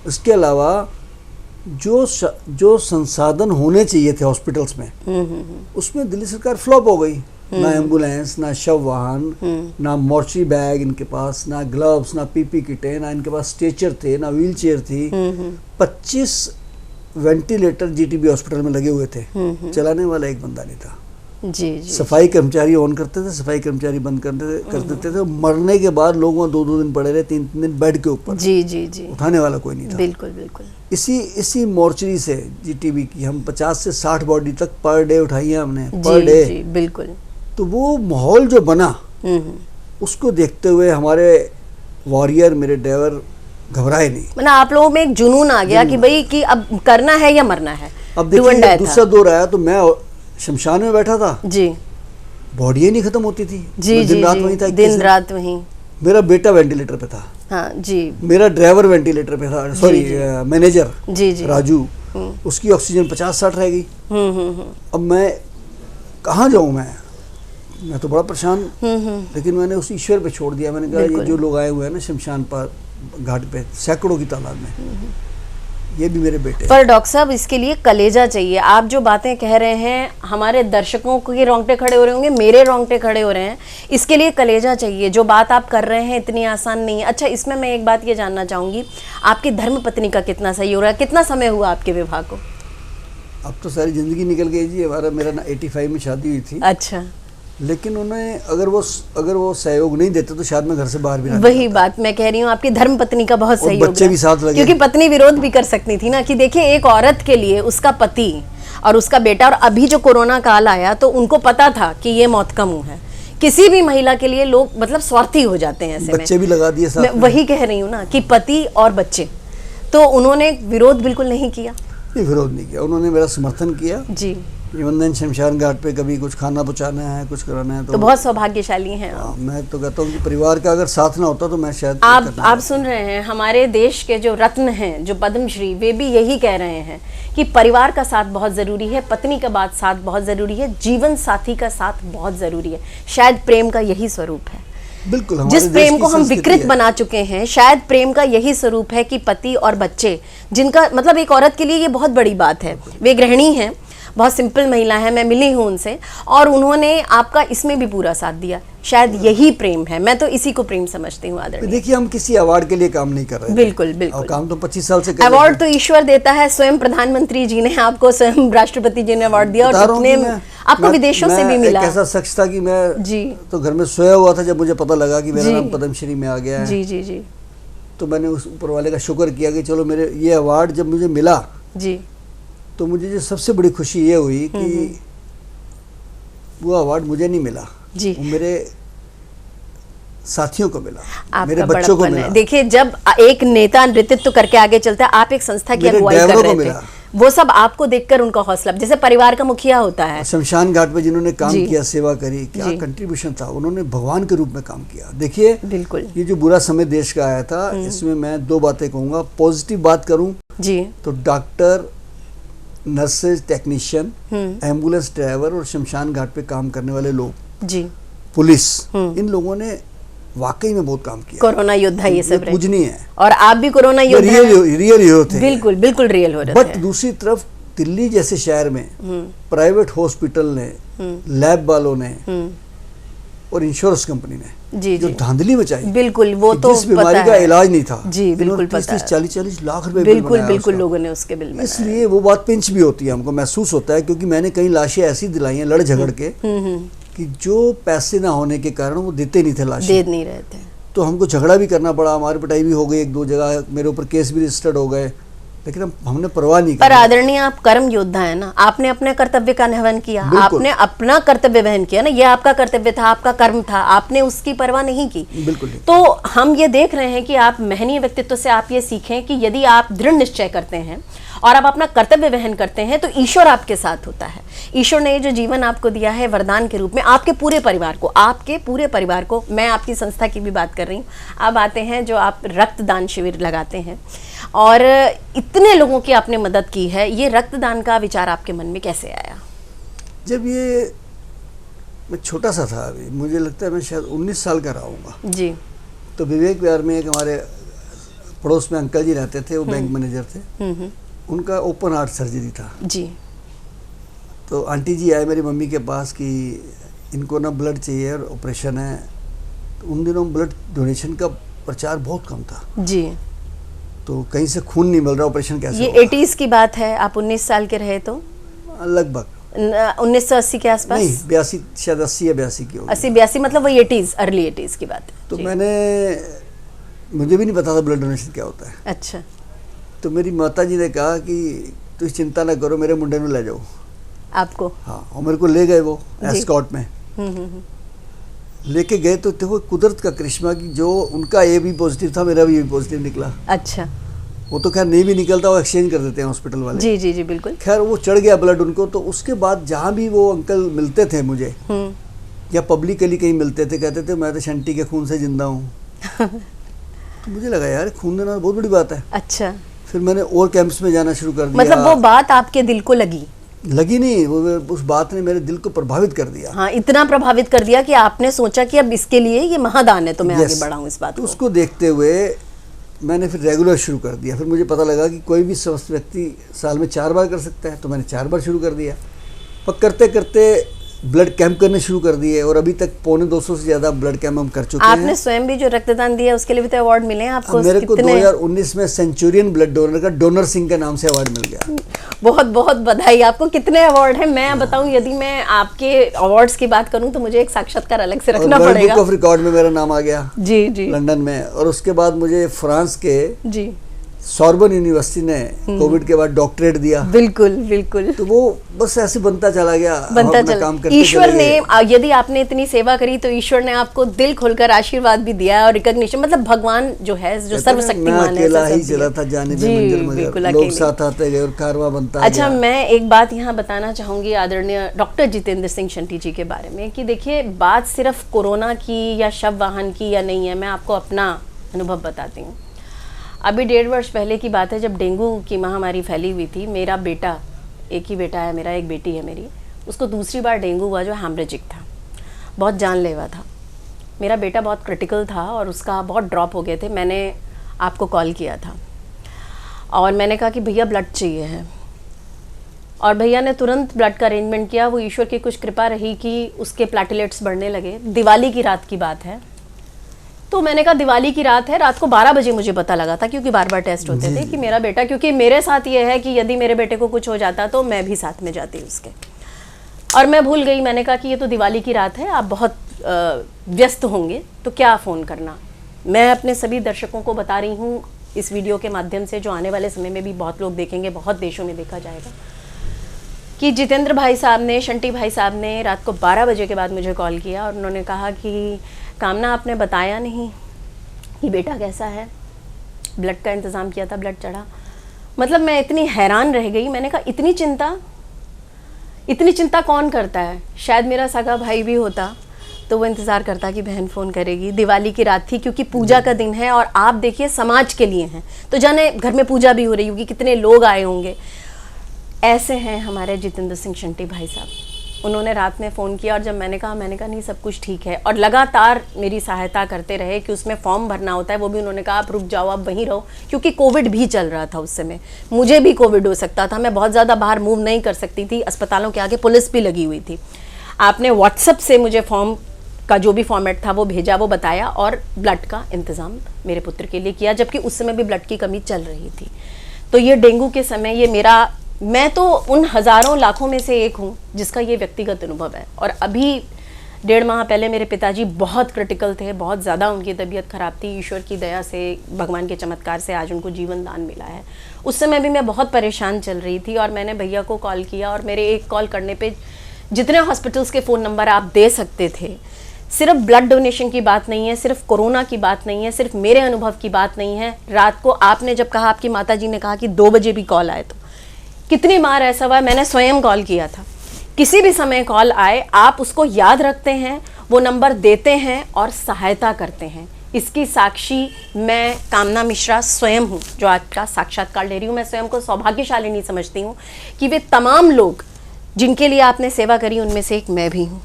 इसके अलावा जो संसाधन होने चाहिए थे हॉस्पिटल्स में, उसमें दिल्ली सरकार फ्लॉप हो गई। ना एम्बुलेंस, ना शव वाहन, ना मोर्चरी बैग इनके पास, ना ग्लव्स, ना पीपी किटें, ना इनके पास स्ट्रेचर थे, ना व्हील चेयर थी। 25 वेंटिलेटर जीटीबी हॉस्पिटल में लगे हुए थे, चलाने वाला एक बंदा नहीं था। जी जी। सफाई कर्मचारी ऑन करते थे, सफाई कर्मचारी बंद कर देते थे। मरने के बाद लोगों 2-2 दिन पड़े रहे, 3-3 दिन बेड के ऊपर। जी जी जी। उठाने वाला कोई नहीं था। बिल्कुल बिल्कुल। इसी मोर्चरी से जीटीबी की हम 50 से 60 बॉडी तक पर डे उठाई है हमने, पर डे। जी बिल्कुल। तो वो माहौल जो बना, उसको देखते हुए हमारे वॉरियर, मेरे ड्राइवर घबराए नहीं। मतलब आप लोगों में एक जुनून आ गया कि भाई कि अब करना है या मरना है। अब देखिए दूसरा दौर आया तो मैं शमशान में बैठा था जी, बॉडी ही नहीं खत्म होती थी। जी जी, दिन रात वहीं था, दिन रात वहीं। मेरा बेटा वेंटिलेटर पे था। हाँ जी। मेरा ड्राइवर वेंटिलेटर पे था, सॉरी मैनेजर जी जी राजू, उसकी ऑक्सीजन 50-60 रह गई। अब मैं कहाँ जाऊँ? मैं तो बड़ा परेशान। लेकिन मैंने उस ईश्वर पे छोड़ दिया। मैंने कहा ये जो लोग आए हुए हैं ना शमशान पर घाट पे, सैकड़ों की तादाद में, ये भी मेरे बेटे। पर डॉक्टर साहब इसके लिए कलेजा चाहिए। आप जो बातें कह रहे हैं, हमारे दर्शकों के रोंगटे खड़े हो रहे होंगे, मेरे रोंगटे खड़े हो रहे हैं। इसके लिए कलेजा चाहिए। जो बात आप कर रहे हैं इतनी आसान नहीं है। अच्छा, इसमें मैं एक बात ये जानना चाहूँगी, आपकी धर्मपत्नी का कितना सहयोग रहा? कितना समय हुआ आपके विवाह को? अब तो सारी ज़िंदगी निकल गई जी। मेरा 85 में शादी हुई थी। अच्छा। लेकिन उन्हें अगर वो सहयोग नहीं देते तो शायद मैं घर से बाहर भी ना। वही बात मैं कह रही हूँ, आपकी धर्मपत्नी का बहुत सहयोग, बच्चे भी साथ लगे, क्योंकि पत्नी विरोध भी कर सकती थी ना कि देखिए एक औरत के लिए उसका पति और उसका बेटा, और अभी जो कोरोना काल आया तो उनको पता था कि ये मौत का मुंह है। किसी भी महिला के लिए लोग मतलब स्वार्थी हो जाते हैं ऐसे में। बच्चे भी लगा दिए साथ। मैं वही कह रही हूँ ना कि पति और बच्चे, तो उन्होंने विरोध बिल्कुल नहीं किया। विरोध नहीं किया, उन्होंने मेरा समर्थन किया जी। इवन शमशान घाट पे कभी कुछ खाना पहुंचाना है, कुछ कराना है तो बहुत सौभाग्यशाली हैं आप। मैं तो कहता हूँ कि परिवार का अगर साथ ना होता तो मैं शायद। आप सुन रहे हैं, हमारे देश के जो रत्न हैं, जो पद्मश्री, वे भी यही कह रहे हैं कि परिवार का साथ बहुत ज़रूरी है, पत्नी का साथ बहुत ज़रूरी है, जीवन साथी का साथ बहुत ज़रूरी है। शायद प्रेम का यही स्वरूप है। बिल्कुल। जिस प्रेम को हम विकृत बना चुके हैं, शायद प्रेम का यही स्वरूप है कि पति और बच्चे, जिनका मतलब एक औरत के लिए ये बहुत बड़ी बात है। वे गृहिणी हैं, बहुत सिंपल महिला है, मैं मिली हूँ उनसे, और उन्होंने आपका इसमें भी पूरा साथ दिया। शायद यही प्रेम है। मैं तो इसी को प्रेम समझती हूँ। आदरणीय, देखिए हम किसी अवार्ड के लिए काम नहीं कर रहे। बिल्कुल बिल्कुल। और काम तो 25 साल से कर रहे। अवार्ड तो ईश्वर देता है, स्वयं प्रधानमंत्री जी ने आपको, स्वयं राष्ट्रपति जी ने अवार्ड दिया, और कितने आपको विदेशों से भी मिला। ऐसा शख्स था कि मैं जी तो घर में सोया हुआ था जब मुझे पता लगा कि मेरा नाम पद्मश्री में आ गया है। जी जी जी। तो मैंने उस ऊपर वाले का शुक्र किया कि चलो मेरे ये अवार्ड जब मुझे मिला जी, तो मुझे जो सबसे बड़ी खुशी ये हुई कि वो अवार्ड मुझे नहीं मिला जी, वो मेरे साथियों को मिला, मेरे बच्चों को मिला। देखिए, जब एक नेता नेतृत्व करके आगे चलता है, आप एक संस्था की अगुवाई कर रहे थे, वो सब आपको देखकर उनका हौसला, जैसे परिवार का मुखिया होता है। शमशान घाट पे जिन्होंने काम किया, सेवा करी, क्या कंट्रीब्यूशन था, उन्होंने भगवान के रूप में काम किया। देखिए बिल्कुल, ये जो बुरा समय देश का आया था, इसमें मैं 2 बातें कहूँगा। पॉजिटिव बात करूँ जी तो doctor, nurses, technician, ambulance driver और शमशान घाट पे काम करने वाले लोग जी, पुलिस, इन लोगों ने वाकई में बहुत काम किया। कोरोना योद्धा ये सब पूजनीय है, और आप भी कोरोना योद्धा रियल हीरो थे। बिल्कुल बिल्कुल रियल हो रहे थे। बट दूसरी तरफ दिल्ली जैसे शहर में प्राइवेट हॉस्पिटल ने, लैब वालों ने और इंश्योरेंस कंपनी ने जी, जो धांधली मचाई, बिल्कुल वो तो जिस बीमारी का इलाज नहीं था जी, बिल्कुल 30-40 लाख रुपए बिल्कुल लोगों ने उसके बिल में। इसलिए वो बात पिंच भी होती है, हमको महसूस होता है, क्योंकि मैंने कई लाशें ऐसी दिलाई हैं लड़ झगड़ के कि जो पैसे ना होने के कारण वो देते नहीं थे, लाशें दे नहीं रहे थे, तो हमको झगड़ा भी करना पड़ा, हमारी पिटाई भी हो गई, 1-2 जगह मेरे ऊपर केस भी रजिस्टर्ड हो गए, लेकिन हमने परवाह नहीं की। पर आदरणीय, आप कर्म योद्धा है ना, आपने अपने कर्तव्य का निर्वहन किया, आपने अपना कर्तव्य वहन किया ना, ये आपका कर्तव्य था, आपका कर्म था, आपने उसकी परवाह नहीं की। बिल्कुल। तो हम ये देख रहे हैं कि आप महनीय व्यक्तित्व से आप ये सीखें कि यदि आप दृढ़ निश्चय करते हैं और आप अपना कर्तव्य वहन करते हैं तो ईश्वर आपके साथ होता है। ईश्वर ने जो जीवन आपको दिया है वरदान के रूप में, आपके पूरे परिवार को, मैं आपकी संस्था की भी बात कर रही हूँ। अब आते हैं जो आप रक्तदान शिविर लगाते हैं और इतने लोगों की आपने मदद की है, ये रक्तदान का विचार आपके मन में कैसे आया? जब ये मैं छोटा सा था, अभी मुझे लगता है मैं शायद 19 साल का रहा हूँगा जी, तो विवेक विहार में एक हमारे पड़ोस में अंकल जी रहते थे, वो बैंक मैनेजर थे, उनका ओपन हार्ट सर्जरी था जी। तो आंटी जी आए मेरी मम्मी के पास कि इनको ना ब्लड चाहिए और ऑपरेशन है। तो उन दिनों ब्लड डोनेशन का प्रचार बहुत कम था जी। तो कहीं से खून नहीं मिल रहा, ऑपरेशन कैसे ये होगा? 80s की बात है, आप 19 साल के रहे तो लगभग 1980 के आसपास। नहीं 82 शायद 80 या 82 की होगी। 80-82 मतलब वही 80s, अर्ली 80s की बात है। तो जी। मुझे भी नहीं पता था ब्लड डोनेशन क्या होता है। अच्छा। तो मेरी माता जी ने कहा कि तुम चिंता ना करो, मेरे मुंडे में ले जाओ आपको? हाँ, और मेरे को ले गए वो जी। एस्कॉर्ट में लेके गए। तो देखो कुदरत का करिश्मा कि जो उनका ए बी पॉजिटिव था मेरा भी ए बी पॉजिटिव निकला। अच्छा। वो तो खैर नहीं भी निकलता, वो एक्सचेंज कर देते हैं हॉस्पिटल वाले। जी जी जी बिल्कुल। खैर वो चढ़ गया ब्लड उनको। तो उसके बाद जहाँ भी वो अंकल मिलते थे मुझे या पब्लिकली कहीं मिलते थे, कहते थे मैं तो शंटी के खून से जिंदा हूँ। तो मुझे लगा यार खून देना बहुत बड़ी बात है। अच्छा। फिर मैंने और कैंप्स में जाना शुरू कर दिया। मतलब वो बात आपके दिल को लगी? लगी नहीं, वो उस बात ने मेरे दिल को प्रभावित कर दिया। हाँ, इतना प्रभावित कर दिया कि आपने सोचा कि अब इसके लिए ये महादान है तो मैं आगे बढ़ाऊं इस बात तो को। उसको देखते हुए मैंने फिर रेगुलर शुरू कर दिया। फिर मुझे पता लगा कि कोई भी स्वस्थ व्यक्ति साल में 4 बार कर सकता है, तो मैंने 4 बार शुरू कर दिया। पर करते करते ब्लड कैंप करने शुरू कर दिए और अभी तक 250 से ज़्यादा ब्लड कैंप हम कर चुके हैं। आपने स्वयं भी जो रक्तदान दिया उसके लिए भी तो अवार्ड मिले हैं आपको? मेरे को 2019 में सेंचुरियन ब्लड डोनर का डोनर सिंह के नाम से अवार्ड मिल गया। बहुत बहुत बधाई आपको। कितने अवार्ड हैं? मैं बताऊं, यदि मैं आपके अवार्ड्स की बात करूं तो मुझे एक साक्षात्कार अलग से रखना पड़ेगा। बुक ऑफ रिकॉर्ड में मेरा नाम आ गया जी जी लंदन में। और उसके बाद मुझे फ्रांस के जी सॉर्बन यूनिवर्सिटी ने कोविड के बाद डॉक्टरेट दिया। बिल्कुल बिल्कुल। तो वो बस ऐसे बनता चला गया, बनता अपना चला। काम करते ईश्वर चले ने, गए। यदि आपने इतनी सेवा करी तो ईश्वर ने आपको दिल खोलकर आशीर्वाद भी दिया है और रिकॉग्निशन, मतलब भगवान जो है, जो सर्वशक्तिमान है, अकेला ही चला था जाने जी, बिल्कुल लोग साथ आते गए और कारवां बनता गया। अच्छा, मैं एक बात यहाँ बताना चाहूंगी आदरणीय डॉक्टर जितेंद्र सिंह शंटी जी के बारे में कि देखिए, बात सिर्फ कोरोना की या शव वाहन की या नहीं है। मैं आपको अपना अनुभव बताती हूँ। अभी 1.5 वर्ष पहले की बात है, जब डेंगू की महामारी फैली हुई थी। मेरा बेटा, एक ही बेटा है मेरा, एक बेटी है मेरी, उसको दूसरी बार डेंगू हुआ जो हैमरेजिक था, बहुत जानलेवा था। मेरा बेटा बहुत क्रिटिकल था और उसका बहुत ड्रॉप हो गए थे। मैंने आपको कॉल किया था और मैंने कहा कि भैया ब्लड चाहिए है, और भैया ने तुरंत ब्लड का अरेंजमेंट किया। वो ईश्वर की कुछ कृपा रही कि उसके प्लेटलेट्स बढ़ने लगे। दिवाली की रात की बात है। तो मैंने कहा दिवाली की रात है, रात को 12 बजे मुझे पता लगा था, क्योंकि बार बार टेस्ट होते थे कि मेरा बेटा, क्योंकि मेरे साथ ये है कि यदि मेरे बेटे को कुछ हो जाता तो मैं भी साथ में जाती उसके, और मैं भूल गई। मैंने कहा कि ये तो दिवाली की रात है, आप बहुत व्यस्त होंगे तो क्या फ़ोन करना। मैं अपने सभी दर्शकों को बता रही हूँ इस वीडियो के माध्यम से, जो आने वाले समय में भी बहुत लोग देखेंगे, बहुत देशों में देखा जाएगा, कि जितेंद्र भाई साहब ने, शंटी भाई साहब ने रात को 12 बजे के बाद मुझे कॉल किया और उन्होंने कहा कि कामना, आपने बताया नहीं कि बेटा कैसा है। ब्लड का इंतज़ाम किया था, ब्लड चढ़ा। मतलब मैं इतनी हैरान रह गई। मैंने कहा इतनी चिंता कौन करता है? शायद मेरा सगा भाई भी होता तो वो इंतज़ार करता कि बहन फ़ोन करेगी। दिवाली की रात थी, क्योंकि पूजा का दिन है, और आप देखिए समाज के लिए हैं, तो जाने घर में पूजा भी हो रही होगी, कितने लोग आए होंगे। ऐसे हैं हमारे जितेंद्र सिंह शंटी भाई साहब। उन्होंने रात में फ़ोन किया और जब मैंने कहा नहीं सब कुछ ठीक है, और लगातार मेरी सहायता करते रहे कि उसमें फॉर्म भरना होता है, वो भी उन्होंने कहा आप रुक जाओ, आप वहीं रहो, क्योंकि कोविड भी चल रहा था उस समय। मुझे भी कोविड हो सकता था, मैं बहुत ज़्यादा बाहर मूव नहीं कर सकती थी, अस्पतालों के आगे पुलिस भी लगी हुई थी। आपने व्हाट्सएप से मुझे फॉर्म का जो भी फॉर्मेट था वो भेजा, वो बताया, और ब्लड का इंतज़ाम मेरे पुत्र के लिए किया, जबकि उस समय भी ब्लड की कमी चल रही थी। तो ये डेंगू के समय ये मैं तो उन हज़ारों लाखों में से एक हूँ जिसका ये व्यक्तिगत अनुभव है। और अभी 1.5 माह पहले मेरे पिताजी बहुत क्रिटिकल थे, बहुत ज़्यादा उनकी तबीयत ख़राब थी। ईश्वर की दया से, भगवान के चमत्कार से आज उनको जीवन दान मिला है। उस समय भी मैं बहुत परेशान चल रही थी और मैंने भैया को कॉल किया, और मेरे एक कॉल करने पे जितने हॉस्पिटल्स के फ़ोन नंबर आप दे सकते थे, सिर्फ ब्लड डोनेशन की बात नहीं है, सिर्फ कोरोना की बात नहीं है, सिर्फ मेरे अनुभव की बात नहीं है। रात को आपने जब कहा, आपकी माता जी ने कहा कि 2 बजे भी कॉल आए, तो कितनी बार ऐसा हुआ मैंने स्वयं कॉल किया था। किसी भी समय कॉल आए, आप उसको याद रखते हैं, वो नंबर देते हैं और सहायता करते हैं। इसकी साक्षी मैं कामना मिश्रा स्वयं हूँ, जो आज का साक्षात्कार ले रही हूँ। मैं स्वयं को सौभाग्यशालिनी समझती हूँ कि वे तमाम लोग जिनके लिए आपने सेवा करी, उनमें से एक मैं भी हूँ।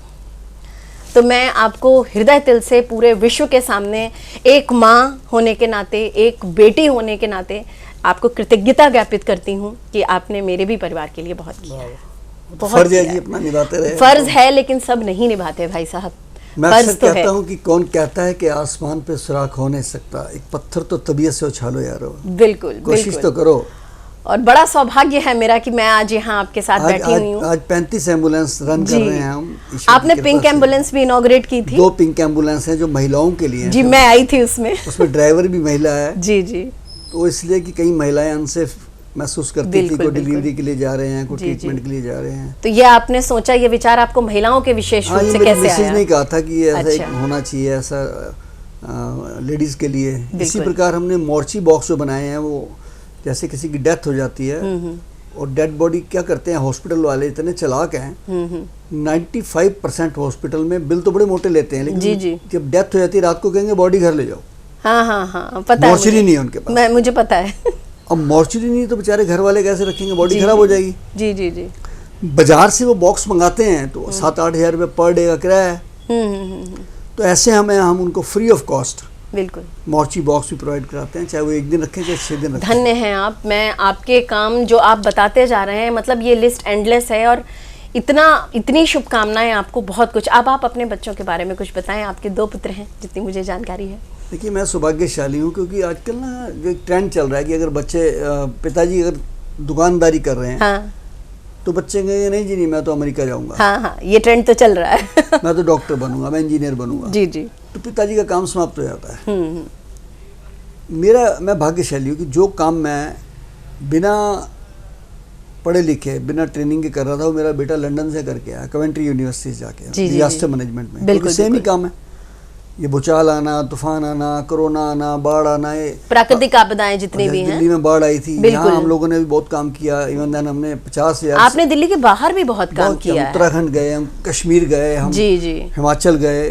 तो मैं आपको हृदय दिल से पूरे विश्व के सामने, एक माँ होने के नाते, एक बेटी होने के नाते आपको कृतज्ञता ज्ञापित करती हूँ कि आपने मेरे भी परिवार के लिए बहुत किया है। बहुत फर्ज है किया जी, अपना निभाते रहे। फर्ज है, लेकिन सब नहीं निभाते भाई साहब। मैं अक्सर फर्ज तो कहता है। हूँ कि कौन कहता है कि आसमान पे सुराख हो नहीं सकता, एक पत्थर तो तबीयत से उछालो यारो, बिल्कुल कोशिश बिल्कुल। तो करो। और बड़ा सौभाग्य है मेरा कि मैं आज यहाँ आपके साथ बैठी हुई हूँ। आज 35 एम्बुलेंस रन कर रहे हैं हम। ईश्वर की आपने कृपा पिंक से। एम्बुलेंस भी इनॉग्रेट की थी। 2 पिंक एम्बुलेंस हैं जो महिलाओं के लिए हैं। जी, मैं आई थी उसमें। उसमें ड्राइवर भी महिला है। जी जी। तो इसलिए कि कई महिलाएं अनसेफ महसूस करती थी, बिल्कुल, कोई बिल्कुल। डिलीवरी के लिए जा रहे हैं, कोई जी, जी। ट्रीटमेंट के लिए जा रहे हैं। तो ये आपने सोचा, ये विचार आपको महिलाओं के विशेष हाँ, रूप ये से मेरे कैसे मिसेज आया? ने कहा था कि ये ऐसा एक अच्छा। होना चाहिए, ऐसा लेडीज के लिए। इसी बिल्कुल। प्रकार हमने मोर्ची बॉक्स जो बनाए हैं, वो जैसे किसी की डेथ हो जाती है और डेड बॉडी क्या करते हैं हॉस्पिटल वाले, इतने चालाक हैं, 95% हॉस्पिटल में बिल तो बड़े मोटे लेते हैं, लेकिन जी, जी। जब डेथ हो जाती है रात को कहेंगे बॉडी घर ले जाओ। हाँ हाँ हाँ, पता है मॉर्चरी मुझे। नहीं है उनके पास। मुझे पता है। अब मॉर्चरी नहीं तो बेचारे घर वाले कैसे रखेंगे, बॉडी जी, खराब हो जाएगी। जी जी जी। बाजार से वो बॉक्स मंगाते हैं तो 7-8 हज़ार रुपये पर डे का किराया है। तो ऐसे हम उनको फ्री ऑफ कॉस्ट बिल्कुल। मोर्ची बॉक्स भी प्रोवाइड कराते हैं, चाहे वो 1 दिन रखें चाहे 6 दिन रखें। धन्य हैं आप। मैं आपके काम जो आप बताते जा रहे हैं, मतलब ये लिस्ट एंडलेस है और इतनी शुभकामनाएं आपको, बहुत कुछ। अब आप अपने बच्चों के बारे में कुछ बताएं। आपके 2 पुत्र हैं जितनी मुझे जानकारी है। देखिए, मैं सौभाग्यशाली हूँ क्योंकि आजकल ना जो एक ट्रेंड चल रहा है कि अगर बच्चे पिताजी अगर दुकानदारी कर रहे हैं हाँ तो बच्चे कहेंगे नहीं जी नहीं, मैं तो अमेरिका जाऊँगा, हाँ हाँ, ये ट्रेंड तो चल रहा है। मैं तो डॉक्टर बनूंगा, मैं इंजीनियर बनूंगा। जी जी। तो पिताजी का काम समाप्त हो जाता है। मैं भाग्यशाली हूँ कि जो काम मैं बिना पढ़े लिखे, बिना ट्रेनिंग के कर रहा था, वो मेरा बेटा लंदन से करके आया, कवेंट्री यूनिवर्सिटी से जाके, डिजास्टर मैनेजमेंट में। बिल्कुल, सेम ही बिल्कुल। काम है। ये भूचाल आना, तूफान आना, कोरोना आना, बाढ़ आना, ये प्राकृतिक आपदाएं जितनी भी हैं। दिल्ली में बाढ़ आई थी, बिल्कुल। यहाँ हम लोगों ने भी बहुत काम किया। इवन देन हमने 50,000। आपने दिल्ली के बाहर भी बहुत काम किया है। उत्तराखंड गए हम, कश्मीर गए हम, जी जी। हिमाचल गए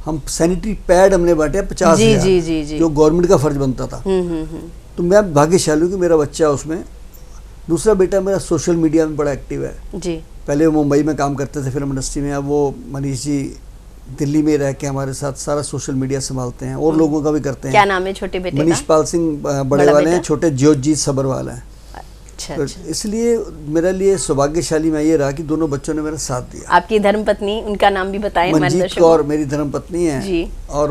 हम। सैनिटरी पैड हमने बांटे 50,000, जी जी जी जी। जो गवर्नमेंट का फर्ज बनता था। तो मैं भाग्यशाली हूँ कि मेरा बच्चा उसमें। दूसरा बेटा मेरा सोशल मीडिया में बड़ा एक्टिव है जी। पहले वो मुंबई में काम करते थे फिल्म इंडस्ट्री में, अब वो मनीष जी दिल्ली में रह के हमारे साथ सारा सोशल मीडिया संभालते हैं और लोगों का भी करते हैं। क्या नाम है छोटे बेटे का? मनीष पाल सिंह बड़े बड़ा वाले हैं, बेटा? छोटे ज्योतजीत सबरवाल हैं। अच्छा तो अच्छा। इसलिए मेरे लिए सौभाग्यशाली मैं ये रहा कि दोनों बच्चों ने मेरा साथ दिया। आपकी धर्मपत्नी, उनका नाम भी बताएं हमारे मंजीत दर्शकों कौर मेरी धर्मपत्नी है जी। और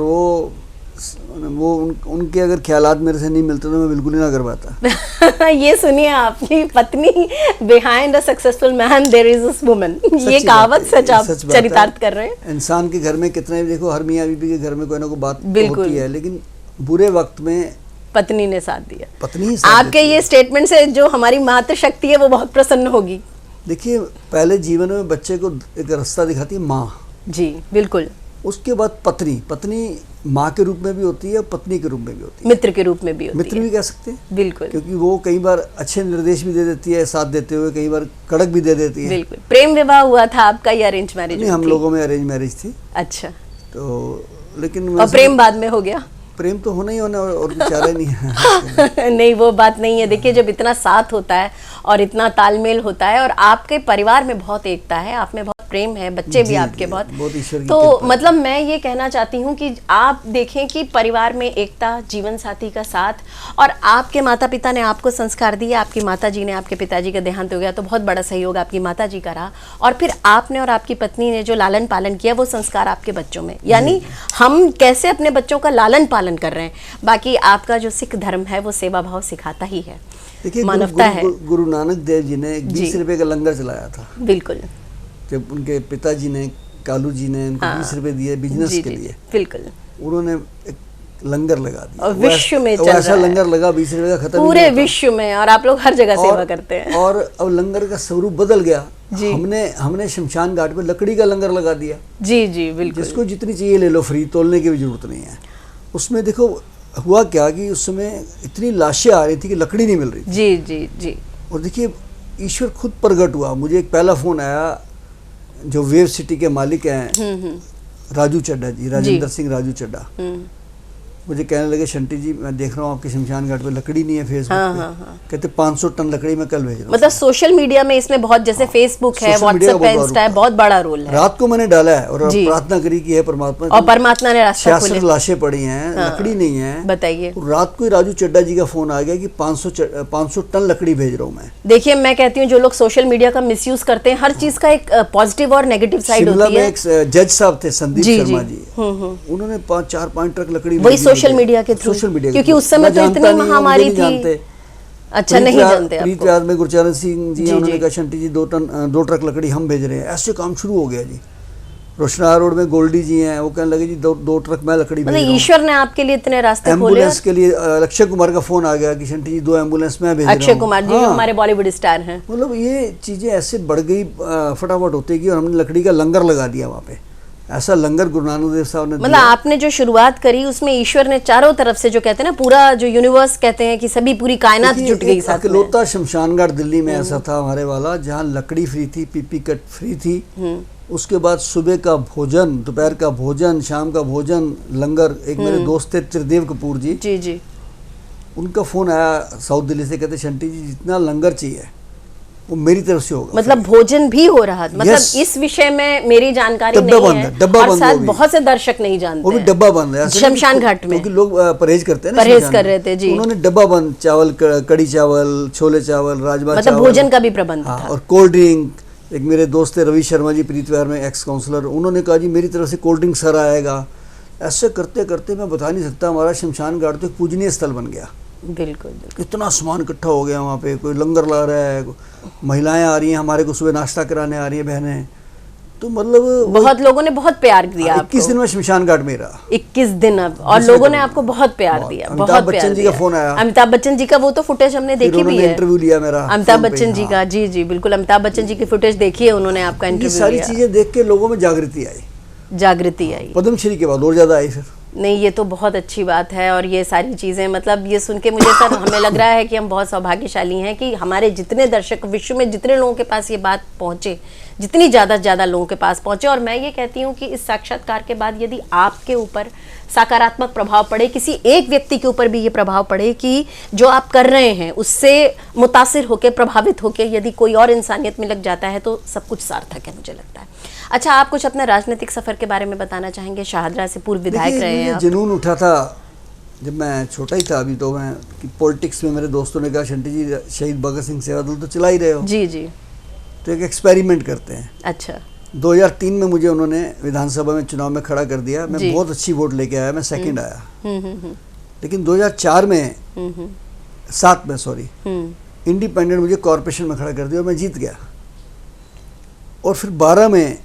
उनके अगर ख्यालात मेरे से नहीं मिलते तो मैं बिल्कुल ही ना कर पाता। ये सुनिए, आपकी पत्नी, behind a successful man there is a woman. ये सच्ची कहावत बात है, सच आप सच बात है। चरितार्थ कर रहे हैं। इंसान के घर में कितने भी देखो, हर मियाँ बीबी के घर में कोई ना कोई बात तो बिल्कुल। होती है, लेकिन बुरे वक्त में पत्नी ने साथ दिया। पत्नी ही साथ आपके देती है। ये स्टेटमेंट से जो हमारी मातृशक्ति है वो बहुत प्रसन्न होगी। देखिए, पहले जीवन में बच्चे को एक रास्ता दिखाती है माँ, जी बिल्कुल। उसके बाद पत्नी माँ के रूप में भी होती है, पत्नी के रूप में भी होती है, मित्र के रूप में भी होती मित्र है। भी कह सकते हैं, बिल्कुल क्योंकि वो कई बार अच्छे निर्देश भी दे देती है साथ देते हुए, कई बार कड़क भी दे देती है। बिल्कुल। प्रेम विवाह हुआ था आपका या अरेंज मैरिज? नहीं, हम लोगों में अरेंज मैरिज थी। अच्छा। तो लेकिन और वैसे प्रेम बाद में हो गया? प्रेम तो होना ही होना, और चारा नहीं है। नहीं, वो बात नहीं है। देखिए, जब इतना साथ होता है और इतना तालमेल होता है, और आपके परिवार में बहुत एकता है, आप में बहुत प्रेम है, बच्चे भी जी, आपके जी, बहुत ईश्वर की तो कृपा है। मतलब मैं ये कहना चाहती हूँ कि आप देखें कि परिवार में एकता, जीवन साथी का साथ, और आपके माता पिता ने आपको संस्कार दिए, आपकी माता जी ने, आपके पिताजी का देहांत हो गया तो बहुत बड़ा सहयोग आपकी माता जी का रहा, और फिर आपने और आपकी पत्नी ने जो लालन पालन किया वो संस्कार आपके बच्चों में। यानी हम कैसे अपने बच्चों का लालन पालन कर रहे हैं। बाकी आपका जो सिख धर्म है वो सेवा भाव सिखाता ही है, देखिए, मानवता है। गुरु नानक देव जी ने 20 रुपए का लंगर चलाया था। बिल्कुल। जब उनके पिताजी ने, कालू जी ने उनको 20 रुपए दिए बिजनेस जी, के जी, लिए, बिल्कुल। उन्होंने एक लंगर लगा दिया और विश्व में चल ऐसा रहा है। लंगर लगा 20 रुपए का, खत्म ही पूरे नहीं होता। विश्व में, और आप लोग हर जगह सेवा करते हैं। और अब लंगर का स्वरूप बदल गया। जी। हमने शमशान घाट पे लकड़ी का लंगर लगा दिया। जी जी बिल्कुल। जिसको जितनी चाहिए ले लो, फ्री, तोलने की भी जरूरत नहीं है। उसमें देखो हुआ क्या कि उस समय इतनी लाशें आ रही थी कि लकड़ी नहीं मिल रही थी। जी जी जी। और देखिए, ईश्वर खुद प्रकट हुआ। मुझे एक पहला फोन आया, जो वेव सिटी के मालिक हैं राजू चड्डा जी, राजेंद्र सिंह राजू चड्डा। मुझे कहने लगे, शंटी जी मैं देख रहा हूँ आपके शमशान घाट पे लकड़ी नहीं है फेसबुक पे। कहते 500 टन लकड़ी मैं कल भेज रहा हूँ। मतलब सोशल मीडिया में इसमें बहुत, जैसे फेसबुक है, व्हाट्सएप है, इंस्टा है, बहुत बड़ा रोल है। रात को मैंने डाला है और प्रार्थना करी कि हे परमात्मा, और परमात्मा ने रास्ता खोले। 66 लाशें पड़ी हैं, लकड़ी नहीं है। बताइए, रात को ही राजू चड्डा जी का फोन आ गया कि 500 टन लकड़ी भेज रहा हूँ मैं। देखिए, मैं कहती हूँ जो लोग सोशल मीडिया का मिसयूज करते हैं, हर चीज का एक पॉजिटिव और नेगेटिव साइड होती है। शिमला में एक जज साहब थे, संदीप शर्मा जी, उन्होंने 5 ट्रक लकड़ी, वही सोशल मीडिया के थ्रू, क्योंकि उस समय तो इतनी महामारी थी। अच्छा, नहीं जानते आप? प्रीत याद में गुरचरण सिंह जी, उन्होंने कहा शंटी जी 2 ट्रक लकड़ी हम भेज रहे हैं। ऐसे काम शुरू हो गया जी। रोशनार रोड में गोल्डी जी हैं, वो कहने लगे जी 2 ट्रक मैं लकड़ी भेज रहा हूं। ईश्वर ने आपके लिए इतने रास्ते खोले। एम्बुलेंस के लिए अक्षय कुमार का फोन आ गया कि शंटी जी 2 एम्बुलेंस मैं भेज रहा हूं। अक्षय कुमार जी हमारे बॉलीवुड स्टार हैं। मतलब ये चीजें ऐसे बढ़ गई, फटाफट होती गई, और हमने लकड़ी का लंगर लगा दिया वहाँ पे। ऐसा लंगर गुरु नानक देव साहब ने, मतलब आपने जो शुरुआत करी उसमें ईश्वर ने चारों तरफ से, जो कहते हैं ना, पूरा जो यूनिवर्स कहते हैं कि सभी, पूरी कायनात जुट गई साथ में। अकेलौता शमशान घाट दिल्ली में ऐसा था हमारे वाला, जहाँ लकड़ी फ्री थी, पीपी कट फ्री थी। उसके बाद सुबह का भोजन, दोपहर का भोजन, शाम का भोजन, लंगर। एक मेरे दोस्त थे त्रिदेव कपूर जी, जी, उनका फोन आया साउथ दिल्ली से, कहते शंटी जी जितना लंगर चाहिए वो मेरी तरफ से होगा। मतलब भोजन भी हो रहा था। मतलब इस विषय में मेरी जानकारी नहीं है, डब्बा और बंद, शायद बहुत से दर्शक नहीं जानते। वो भी डब्बा बंद है शमशान घाट में, क्योंकि लोग परहेज करते हैं ना, परहेज कर रहे थे जी। उन्होंने डब्बा बंद, चावल, कड़ी चावल, छोले चावल, राजमा, मतलब भोजन का भी प्रबंध था। और कोल्ड ड्रिंक। एक मेरे दोस्त थे रवि शर्मा जी, प्रीत विहार में एक्स काउंसलर, उन्होंने कहा जी मेरी तरफ से कोल्ड ड्रिंक सर आएगा। ऐसे करते करते मैं बता नहीं सकता, हमारा शमशान घाट तो एक पूजनीय स्थल बन गया। बिल्कुल। इतना सामान इकट्ठा हो गया वहाँ पे, कोई लंगर ला रहा है, महिलाएं आ रही हैं हमारे को, सुबह नाश्ता कराने आ रही हैं बहनें। तो मतलब बहुत लोगों ने बहुत प्यार दिया। 21 दिन में शमशान घाट में रहा, 21 दिन अब, और लोगों ने आपको बहुत प्यार दिया। अमिताभ बच्चन जी का फोन आया, अमिताभ बच्चन जी का, वो तो फुटेज हमने देखी भी है, इंटरव्यू लिया मेरा अमिताभ बच्चन जी का। जी जी बिल्कुल, अमिताभ बच्चन जी की फुटेज देखी है उन्होंने, आपका इंटरव्यू लिया। सारी चीजें देख के लोगों में जागृति आई। पद्मश्री के बाद और ज्यादा आई फिर। नहीं, ये तो बहुत अच्छी बात है। और ये सारी चीज़ें, मतलब ये सुन के मुझे सर हमें लग रहा है कि हम बहुत सौभाग्यशाली हैं कि हमारे जितने दर्शक, विश्व में जितने लोगों के पास ये बात पहुँचे, जितनी ज़्यादा से ज़्यादा लोगों के पास पहुँचे। और मैं ये कहती हूँ कि इस साक्षात्कार के बाद यदि आपके ऊपर सकारात्मक प्रभाव पड़े, किसी एक व्यक्ति के ऊपर भी ये प्रभाव पड़े कि जो आप कर रहे हैं उससे मुतासिर होकर, प्रभावित होकर यदि कोई और इंसानियत में लग जाता है, तो सब कुछ सार्थक है, मुझे लगता है। अच्छा, आप कुछ अपने राजनीतिक सफर के बारे में बताना चाहेंगे? शाहदरा से पूर्व विधायक रहे हैं आप। जुनून उठा था जब मैं छोटा ही था, अभी तो मैं कि पॉलिटिक्स में मेरे दोस्तों ने कहा शंटी जी शहीद भगत सिंह सेवा दल तो चला ही रहे हो, जी जी, तो एक एक्सपेरिमेंट करते हैं। अच्छा। 2003 में मुझे उन्होंने विधानसभा में चुनाव में खड़ा कर दिया, मैं बहुत अच्छी वोट लेके आया, मैं सेकंड आया। लेकिन 2004 में 7 में सॉरी इंडिपेंडेंट मुझे कॉर्पोरेशन में खड़ा कर दिया और मैं जीत गया। और फिर 12 में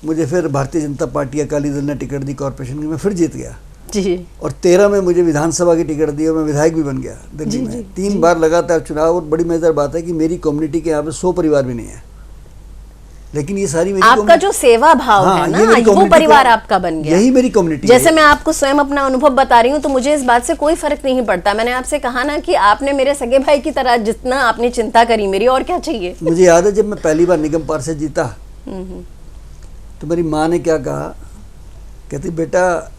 मुझे फिर भारतीय जनता पार्टी अकाली दल ने टिकट दी कॉर्पोरेशन की, मैं फिर जीत गया जी। और 13 में मुझे विधानसभा की टिकट दी और मैं विधायक भी बन गया दिल्ली में। 3 बार लगातार चुनाव। और बड़ी मजेदार बात है कि मेरी कम्युनिटी के यहाँ पे 100 परिवार भी नहीं है, लेकिन ये सारी मेरी आपका जो सेवा भाव है ना, वो परिवार आपका बन गया। यही मेरी कम्युनिटी। जैसे मैं आपको स्वयं अपना अनुभव बता रही हूँ, तो मुझे इस बात से कोई फर्क नहीं पड़ता। मैंने आपसे कहा ना कि आपने मेरे सगे भाई की तरह जितना आपने चिंता करी मेरी, और क्या चाहिए। मुझे याद है जब मैं पहली बार निगम पार्षद जीता तो मेरी माँ ने क्या कहा, कहती बेटा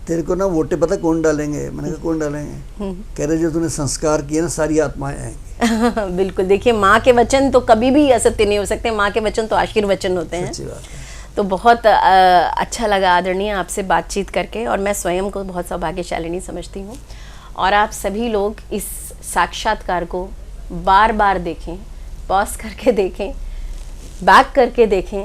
तेरे को ना वोटे पता कौन डालेंगे। मैंने कहा कौन डालेंगे? कह रहे जो तूने संस्कार किए ना सारी आत्माएं आएंगी। बिल्कुल, देखिए माँ के वचन तो कभी भी असत्य नहीं हो सकते, माँ के वचन तो आशीर्वचन होते हैं। सच्ची बात है। तो बहुत अच्छा लगा आदरणीय आपसे बातचीत करके, और मैं स्वयं को बहुत सौभाग्यशालिनी समझती हूँ। और आप सभी लोग इस साक्षात्कार को बार बार देखें, पॉज करके देखें, बैक करके देखें,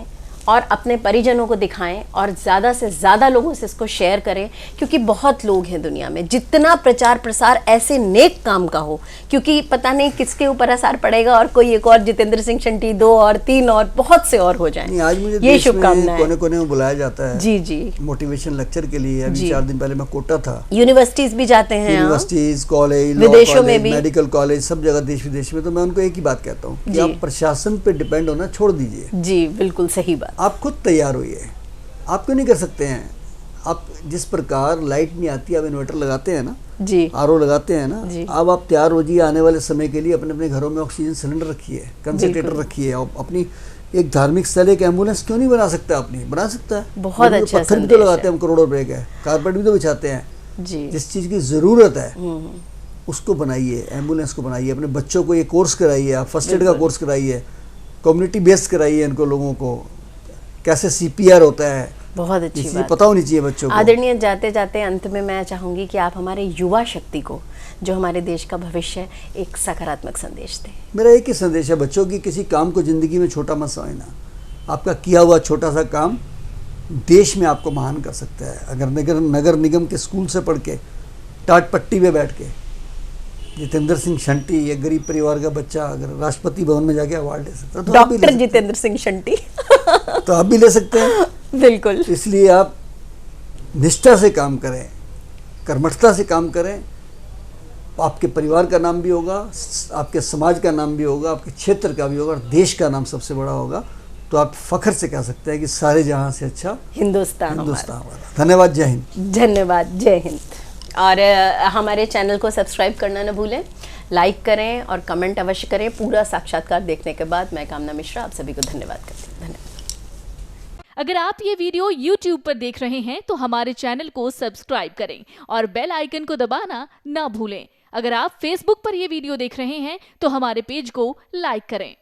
और अपने परिजनों को दिखाएं, और ज़्यादा से ज़्यादा लोगों से इसको शेयर करें, क्योंकि बहुत लोग हैं दुनिया में। जितना प्रचार प्रसार ऐसे नेक काम का हो, क्योंकि पता नहीं किसके ऊपर असर पड़ेगा, और कोई एक और जितेंद्र सिंह शंटी 2 और 3 और बहुत से और हो जाएं। आज मुझे ये शुभकामनाएं। कोने कोने में बुलाया जाता है जी जी, मोटिवेशन लेक्चर के लिए। अभी 4 दिन पहले मैं कोटा था। यूनिवर्सिटीज भी जाते हैं, यूनिवर्सिटीज, कॉलेज, विदेशों में भी, मेडिकल कॉलेज, सब जगह देश विदेश में। तो मैं उनको एक ही बात कहता हूँ कि आप प्रशासन पे डिपेंड होना छोड़ दीजिए। जी बिल्कुल सही बात। आप खुद तैयार होइए। आप क्यों नहीं कर सकते हैं? आप जिस प्रकार लाइट नहीं आती, आप इन्वर्टर लगाते हैं ना जी, आरओ लगाते हैं ना, अब आप तैयार हो जाइए आने वाले समय के लिए। अपने अपने घरों में ऑक्सीजन सिलेंडर रखिए, कंसंट्रेटर रखिए। और अपनी एक धार्मिक स्थल, एक एम्बुलेंस क्यों नहीं बना सकता? अपनी बना सकता है। बहुत अच्छा पत्थर भी तो लगाते हैं हम, करोड़ों रुपए का कारपेट भी तो बिछाते हैं। जी। जिस चीज़ की ज़रूरत है उसको बनाइए, एम्बुलेंस को बनाइए, अपने बच्चों को ये कोर्स कराइए, आप फर्स्ट एड का कोर्स कराइए, कम्युनिटी बेस्ड कराइए इनको, लोगों को कैसे CPR होता है, बहुत अच्छी ये बात। पता होनी चाहिए बच्चों को। आदरणीय, जाते जाते अंत में मैं चाहूंगी कि आप हमारे युवा शक्ति को, जो हमारे देश का भविष्य है, एक सकारात्मक संदेश दें। मेरा एक ही संदेश है बच्चों की, किसी काम को ज़िंदगी में छोटा मत समझना। आपका किया हुआ छोटा सा काम देश में आपको महान कर सकता है। अगर नगर निगम के स्कूल से पढ़ के टाट पट्टी पे बैठ के जितेंद्र सिंह शंटी, एक गरीब परिवार का बच्चा, अगर राष्ट्रपति भवन में जाके अवार्ड ले सकता है तो आप भी ले डॉक्टर सकते हैं। जितेंद्र सिंह शंटी तो आप भी ले सकते हैं। बिल्कुल। इसलिए आप निष्ठा से काम करें, कर्मठता से काम करें, आपके परिवार का नाम भी होगा, आपके समाज का नाम भी होगा, आपके क्षेत्र का भी होगा, और देश का नाम सबसे बड़ा होगा। तो आप फख्र से कह सकते हैं कि सारे जहां से अच्छा हिंदुस्तान हमारा। धन्यवाद, जय हिंद। धन्यवाद, जय हिंद। और हमारे चैनल को सब्सक्राइब करना न भूलें, लाइक करें और कमेंट अवश्य करें। पूरा साक्षात्कार देखने के बाद मैं कामना मिश्रा आप सभी को धन्यवाद करती हूँ। धन्यवाद। अगर आप ये वीडियो YouTube पर देख रहे हैं तो हमारे चैनल को सब्सक्राइब करें और बेल आइकन को दबाना ना भूलें। अगर आप Facebook पर ये वीडियो देख रहे हैं तो हमारे पेज को लाइक करें।